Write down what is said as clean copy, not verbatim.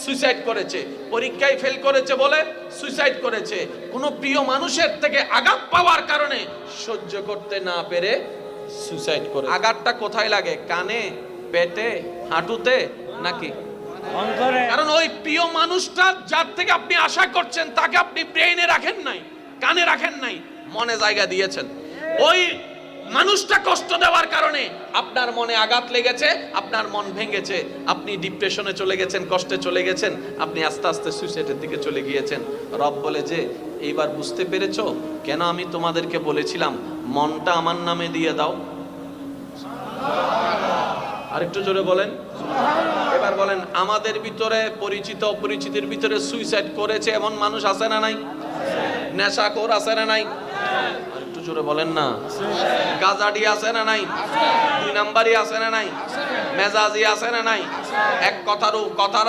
Suicide করেছে, পরীক্ষায় fail করেছে বলে সুইসাইড করেছে, কোনো প্রিয় মানুষের থেকে আঘাত পাওয়ার কারণে সহ্য করতে না পেরে সুইসাইড করে। আঘাতটা কোথায় লাগে? কানে, পেটে, হাঁটুতে নাকি? কারণ ওই প্রিয় মানুষটা যার থেকে আপনি আশা করছেন তাকে আপনি ব্রেইনে রাখেন নাই, কানে রাখেন নাই, মনে জায়গা দিয়েছেন। ওই মানুষটা কষ্ট দেওয়ার কারণে আপনার মনে আঘাত লেগেছে, আপনার মন ভেঙেছে, আপনি ডিপ্রেশনে চলে গেছেন, কষ্টে চলে গেছেন, আপনি আস্তে আস্তে সুইসাইডের দিকে চলে গিয়েছেন। রব বলে যে এইবার বুঝতে পেরেছো কেন আমি তোমাদেরকে বলেছিলাম মনটা আমার নামে দিয়ে দাও? আরেকটু জোরে বলেন। এবার বলেন, আমাদের ভিতরে পরিচিত অপরিচিতের ভিতরে সুইসাইড করেছে এমন মানুষ আছে না নাই? নেশাখোর আছে না নাই? আরেকটু জোরে বলেন না। গাজাডি আছে না নাই? দুই নাম্বারই আছে না নাই? মেজাজি আছে না নাই? এক কথার